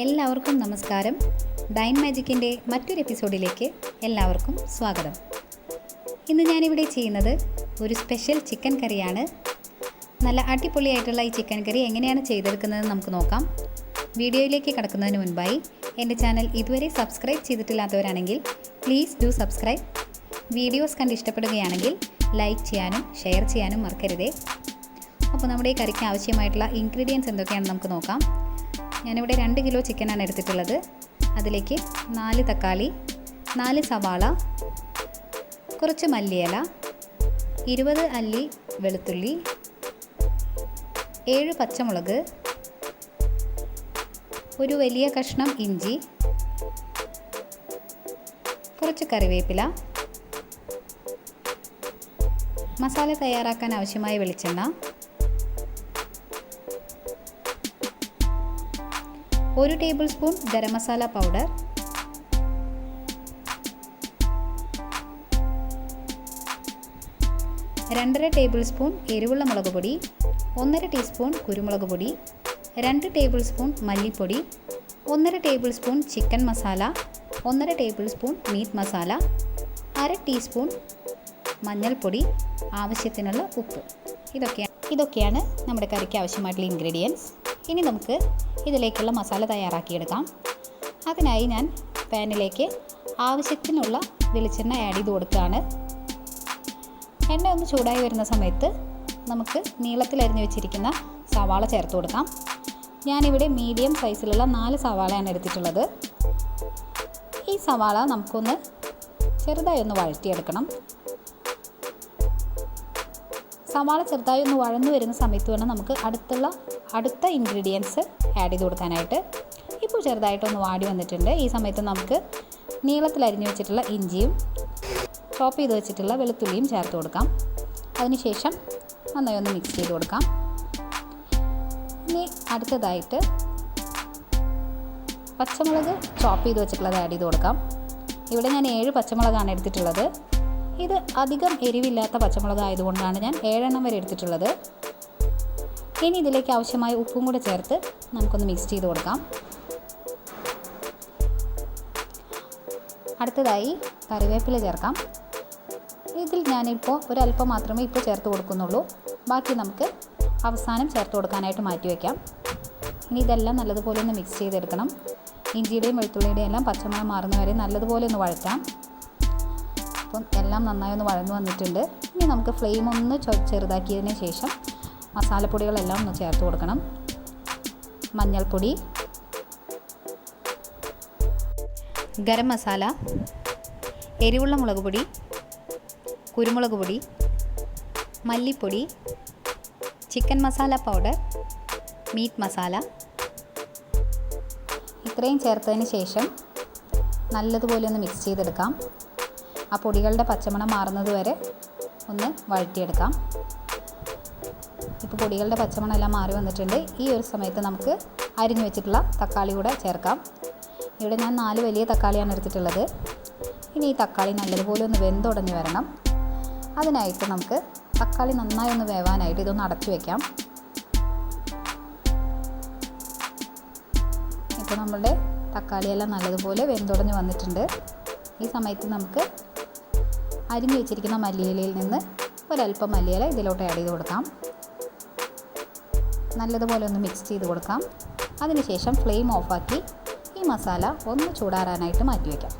എല്ലാവർക്കും നമസ്കാരം. ഡൈൻ മാജിക്കിൻ്റെ മറ്റൊരു എപ്പിസോഡിലേക്ക് എല്ലാവർക്കും സ്വാഗതം. ഇന്ന് ഞാനിവിടെ ചെയ്യുന്നത് ഒരു സ്പെഷ്യൽ ചിക്കൻ കറിയാണ്. നല്ല അടിപൊളിയായിട്ടുള്ള ഈ ചിക്കൻ കറി എങ്ങനെയാണ് ചെയ്തെടുക്കുന്നതെന്ന് നമുക്ക് നോക്കാം. വീഡിയോയിലേക്ക് കടക്കുന്നതിന് മുൻപായി എൻ്റെ ചാനൽ ഇതുവരെ സബ്സ്ക്രൈബ് ചെയ്തിട്ടില്ലാത്തവരാണെങ്കിൽ പ്ലീസ് ഡു സബ്സ്ക്രൈബ്. വീഡിയോസ് കണ്ട് ഇഷ്ടപ്പെടുകയാണെങ്കിൽ ലൈക്ക് ചെയ്യാനും ഷെയർ ചെയ്യാനും മറക്കരുതേ. അപ്പോൾ നമ്മുടെ ഈ കറിക്ക് ആവശ്യമായിട്ടുള്ള ഇൻഗ്രീഡിയൻസ് എന്തൊക്കെയാണെന്ന് നമുക്ക് നോക്കാം. ഞാനിവിടെ 2 കിലോ ചിക്കനാണ് എടുത്തിട്ടുള്ളത്. അതിലേക്ക് 4 തക്കാളി, 4 സവാള, കുറച്ച് മല്ലിയില, 20 അല്ലി വെളുത്തുള്ളി, 7 പച്ചമുളക്, ഒരു വലിയ കഷ്ണം ഇഞ്ചി, കുറച്ച് കറിവേപ്പില, മസാല തയ്യാറാക്കാൻ ആവശ്യമായ വെളിച്ചെണ്ണ, 1 table spoon garam masala powder, 2.5 table spoon എരിവുള്ള മുളക് പൊടി, 1.5 ടീസ്പൂൺ കുരുമുളക് പൊടി, 2 ടേബിൾ സ്പൂൺ മല്ലിപ്പൊടി, 1.5 tablespoon chicken masala, 1.5 tablespoon meat masala, 1/2 teaspoon മഞ്ഞൾപ്പൊടി, ആവശ്യത്തിനുള്ള ഉപ്പ്. ഇതൊക്കെയാണ് നമ്മുടെ കറിക്ക് ആവശ്യമായിട്ടുള്ള ഇൻഗ്രീഡിയൻസ്. ഇനി നമുക്ക് ഇതിലേക്കുള്ള മസാല തയ്യാറാക്കിയെടുക്കാം. അതിനായി ഞാൻ പാനിലേക്ക് ആവശ്യത്തിനുള്ള വെളിച്ചെണ്ണ ആഡ് ചെയ്ത് കൊടുക്കുകയാണ്. എണ്ണ ഒന്ന് ചൂടായി വരുന്ന സമയത്ത് നമുക്ക് നീളത്തിൽ അരിഞ്ഞു വെച്ചിരിക്കുന്ന സവാള ചേർത്ത് കൊടുക്കാം. ഞാനിവിടെ മീഡിയം സൈസിലുള്ള 4 സവാളയാണ് എടുത്തിട്ടുള്ളത്. ഈ സവാള നമുക്കൊന്ന് ചെറുതായി ഒന്ന് വഴറ്റിയെടുക്കണം. സവാള ചെറുതായി ഒന്ന് വഴന്നു വരുന്ന സമയത്ത് വേണം നമുക്ക് അടുത്ത ഇൻഗ്രീഡിയൻസ് ആഡ് ചെയ്ത് കൊടുക്കാനായിട്ട്. ഇപ്പോൾ ചെറുതായിട്ടൊന്ന് വാടി വന്നിട്ടുണ്ട്. ഈ സമയത്ത് നമുക്ക് നീളത്തിൽ അരിഞ്ഞു വെച്ചിട്ടുള്ള ഇഞ്ചിയും ചോപ്പ് ചെയ്ത് വെച്ചിട്ടുള്ള വെളുത്തുള്ളിയും ചേർത്ത് കൊടുക്കാം. അതിനുശേഷം നന്നായി ഒന്ന് മിക്സ് ചെയ്ത് കൊടുക്കാം. ഇനി അടുത്തതായിട്ട് പച്ചമുളക് ചോപ്പ് ചെയ്ത് വെച്ചിട്ടുള്ളത് ആഡ് ചെയ്ത് കൊടുക്കാം. ഇവിടെ ഞാൻ 7 പച്ചമുളകാണ് എടുത്തിട്ടുള്ളത്. ഇത് അധികം എരിവില്ലാത്ത പച്ചമുളക് ആയതുകൊണ്ടാണ് ഞാൻ 7 എണ്ണം വരെ എടുത്തിട്ടുള്ളത്. ഇനി ഇതിലേക്ക് ആവശ്യമായ ഉപ്പും കൂടെ ചേർത്ത് നമുക്കൊന്ന് മിക്സ് ചെയ്ത് കൊടുക്കാം. അടുത്തതായി കറിവേപ്പില ചേർക്കാം. ഇതിൽ ഞാനിപ്പോൾ ഒരല്പം മാത്രമേ ഇപ്പോൾ ചേർത്ത് കൊടുക്കുന്നുള്ളൂ. ബാക്കി നമുക്ക് അവസാനം ചേർത്ത് കൊടുക്കാനായിട്ട് മാറ്റി വയ്ക്കാം. ഇനി ഇതെല്ലാം നല്ലതുപോലെ ഒന്ന് മിക്സ് ചെയ്തെടുക്കണം. ഇഞ്ചിയുടെയും വെളുത്തുള്ളിയുടെയും എല്ലാം പച്ചമണം മാറുന്ന വരെ നല്ലതുപോലെ ഒന്ന് വഴറ്റാം. അപ്പം എല്ലാം നന്നായി ഒന്ന് വഴന്നു വന്നിട്ടുണ്ട്. ഇനി നമുക്ക് ഫ്ലെയിം ഒന്ന് ചെറുതാക്കിയതിന് ശേഷം മസാലപ്പൊടികളെല്ലാം ഒന്ന് ചേർത്ത് കൊടുക്കണം. മഞ്ഞൾപ്പൊടി, ഗരം മസാല, എരിവുള്ള മുളക് പൊടി, കുരുമുളക് പൊടി, മല്ലിപ്പൊടി, chicken masala powder, meat masala, ഇത്രയും ചേർത്തതിന് ശേഷം നല്ലതുപോലെ ഒന്ന് മിക്സ് ചെയ്തെടുക്കാം. ആ പൊടികളുടെ പച്ചമണം മാറുന്നത് വരെ ഒന്ന് വഴറ്റിയെടുക്കാം. ഇപ്പോൾ പൊടികളുടെ പച്ചമണം എല്ലാം മാറി വന്നിട്ടുണ്ട്. ഈ ഒരു സമയത്ത് നമുക്ക് അരിഞ്ഞു വെച്ചിട്ടുള്ള തക്കാളി കൂടെ ചേർക്കാം. ഇവിടെ ഞാൻ 4 വലിയ തക്കാളിയാണ് എടുത്തിട്ടുള്ളത്. ഇനി ഈ തക്കാളി നല്ലതുപോലെ ഒന്ന് വെന്തുടഞ്ഞ് വരണം. അതിനായിട്ട് നമുക്ക് തക്കാളി നന്നായി ഒന്ന് വേവാനായിട്ട് ഇതൊന്ന് അടച്ചു വയ്ക്കാം. ഇപ്പോൾ നമ്മളുടെ തക്കാളിയെല്ലാം നല്ലതുപോലെ വെന്തുടഞ്ഞ് വന്നിട്ടുണ്ട്. ഈ സമയത്ത് നമുക്ക് അരിഞ്ഞു വെച്ചിരിക്കുന്ന മല്ലിയിലയിൽ നിന്ന് ഒരല്പം മല്ലിയില ഇതിലോട്ട് ആഡ് ചെയ്ത് കൊടുക്കാം. നല്ലതുപോലെ ഒന്ന് മിക്സ് ചെയ്ത് കൊടുക്കാം. അതിനുശേഷം ഫ്ലെയിം ഓഫാക്കി ഈ മസാല ഒന്ന് ചൂടാറാനായിട്ട് മാറ്റി വയ്ക്കാം.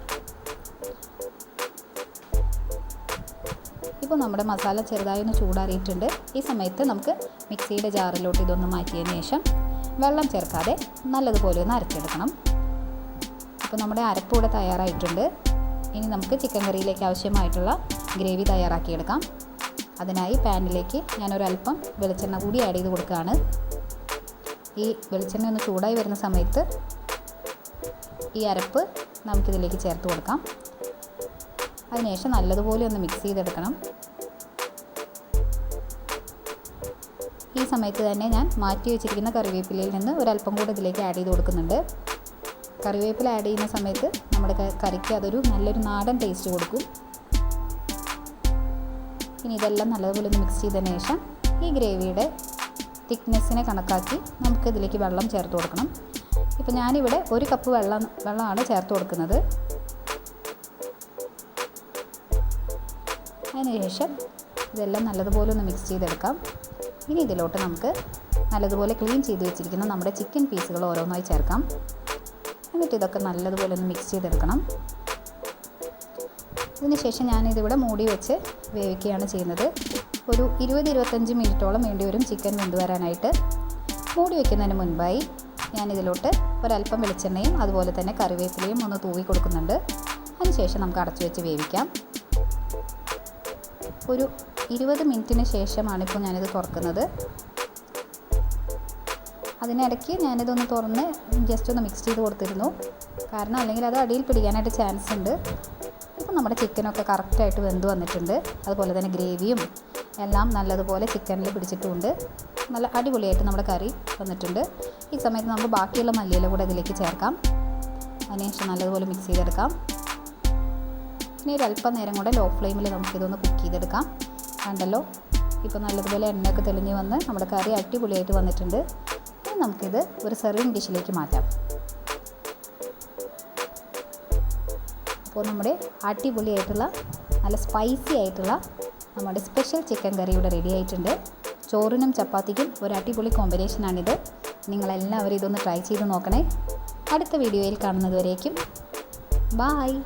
ഇപ്പോൾ നമ്മുടെ മസാല ചെറുതായി ഒന്ന് ചൂടാറിയിട്ടുണ്ട്. ഈ സമയത്ത് നമുക്ക് മിക്സിയുടെ ജാറിലോട്ട് ഇതൊന്ന് മാറ്റിയതിന് ശേഷം വെള്ളം ചേർക്കാതെ നല്ലതുപോലെ ഒന്ന് അരച്ചെടുക്കണം. ഇപ്പോൾ നമ്മുടെ അരപ്പ് കൂടെ തയ്യാറായിട്ടുണ്ട്. ഇനി നമുക്ക് ചിക്കൻ കറിയിലേക്ക് ആവശ്യമായിട്ടുള്ള ഗ്രേവി തയ്യാറാക്കിയെടുക്കാം. അതിനായി പാനിലേക്ക് ഞാനൊരല്പം വെളിച്ചെണ്ണ കൂടി ആഡ് ചെയ്ത് കൊടുക്കുകയാണ്. ഈ വെളിച്ചെണ്ണ ഒന്ന് ചൂടായി വരുന്ന സമയത്ത് ഈ അരപ്പ് നമുക്കിതിലേക്ക് ചേർത്ത് കൊടുക്കാം. അതിനുശേഷം നല്ലതുപോലെ ഒന്ന് മിക്സ് ചെയ്തെടുക്കണം. ഈ സമയത്ത് തന്നെ ഞാൻ മാറ്റി വെച്ചിരിക്കുന്ന കറിവേപ്പിലയിൽ നിന്ന് ഒരല്പം കൂടി ഇതിലേക്ക് ആഡ് ചെയ്ത് കൊടുക്കുന്നുണ്ട്. കറിവേപ്പില ആഡ് ചെയ്യുന്ന സമയത്ത് നമ്മുടെ കറിക്ക് അതൊരു നല്ലൊരു നാടൻ ടേസ്റ്റ് കൊടുക്കും. ഇനി ഇതെല്ലാം നല്ലതുപോലെ ഒന്ന് മിക്സ് ചെയ്തതിന് ശേഷം ഈ ഗ്രേവിയുടെ തിക്നെസ്സിനെ കണക്കാക്കി നമുക്കിതിലേക്ക് വെള്ളം ചേർത്ത് കൊടുക്കണം. ഇപ്പോൾ ഞാനിവിടെ 1 കപ്പ് വെള്ളമാണ് ചേർത്ത് കൊടുക്കുന്നത്. അതിനുശേഷം ഇതെല്ലാം നല്ലതുപോലെ ഒന്ന് മിക്സ് ചെയ്തെടുക്കാം. ഇനി ഇതിലോട്ട് നമുക്ക് നല്ലതുപോലെ ക്ലീൻ ചെയ്ത് വെച്ചിരിക്കുന്ന നമ്മുടെ ചിക്കൻ പീസുകൾ ഓരോന്നായി ചേർക്കാം. എന്നിട്ട് ഇതൊക്കെ നല്ലതുപോലെ ഒന്ന് മിക്സ് ചെയ്തെടുക്കണം. ഇതിനുശേഷം ഞാനിതിവിടെ മൂടി വെച്ച് വേവിക്കുകയാണ് ചെയ്യുന്നത്. ഒരു 20-25 മിനിറ്റോളം വേണ്ടി വരും ചിക്കൻ വെന്ത് വരാനായിട്ട്. മൂടി വയ്ക്കുന്നതിന് മുൻപായി ഞാനിതിലോട്ട് ഒരല്പം വെളിച്ചെണ്ണയും അതുപോലെ തന്നെ കറിവേപ്പിലയും ഒന്ന് തൂവി കൊടുക്കുന്നുണ്ട്. അതിനുശേഷം നമുക്ക് അടച്ചു വെച്ച് വേവിക്കാം. ഒരു 20 മിനിറ്റിന് ശേഷമാണിപ്പോൾ ഞാനിത് തുറക്കുന്നത്. അതിനിടയ്ക്ക് ഞാനിതൊന്ന് തുറന്ന് ജസ്റ്റ് ഒന്ന് മിക്സ് ചെയ്ത് കൊടുത്തിരുന്നു. കാരണം അല്ലെങ്കിൽ അത് അടിയിൽ പിടിക്കാനായിട്ട് ചാൻസ് ഉണ്ട്. ഇപ്പോൾ നമ്മുടെ ചിക്കനൊക്കെ കറക്റ്റായിട്ട് വെന്ത് വന്നിട്ടുണ്ട്. അതുപോലെ തന്നെ ഗ്രേവിയും എല്ലാം നല്ലതുപോലെ ചിക്കനിൽ പിടിച്ചിട്ടുമുണ്ട്. നല്ല അടിപൊളിയായിട്ട് നമ്മുടെ കറി വന്നിട്ടുണ്ട്. ഈ സമയത്ത് നമുക്ക് ബാക്കിയുള്ള മല്ലിയില കൂടെ ഇതിലേക്ക് ചേർക്കാം. അതിനുശേഷം നല്ലതുപോലെ മിക്സ് ചെയ്തെടുക്കാം. ഇനി ഒരല്പം നേരം കൂടെ ലോ ഫ്ലെയിമിൽ നമുക്കിതൊന്ന് കുക്ക് ചെയ്തെടുക്കാം. കണ്ടല്ലോ, ഇപ്പോൾ നല്ലതുപോലെ എണ്ണയൊക്കെ തെളിഞ്ഞ് വന്ന് നമ്മുടെ കറി അടിപൊളിയായിട്ട് വന്നിട്ടുണ്ട്. ഇനി നമുക്കിത് ഒരു സെർവിങ് ഡിഷിലേക്ക് മാറ്റാം. അപ്പോൾ നമ്മുടെ അടിപൊളിയായിട്ടുള്ള നല്ല സ്പൈസി ആയിട്ടുള്ള നമ്മുടെ സ്പെഷ്യൽ ചിക്കൻ കറി ഇവിടെ റെഡി ആയിട്ടുണ്ട്. ചോറിനും ചപ്പാത്തിക്കും ഒരു അടിപൊളി കോമ്പിനേഷനാണിത്. നിങ്ങളെല്ലാവരും ഇതൊന്ന് ട്രൈ ചെയ്ത് നോക്കണേ. അടുത്ത വീഡിയോയിൽ കാണുന്നത് വരേക്കും ബായ്.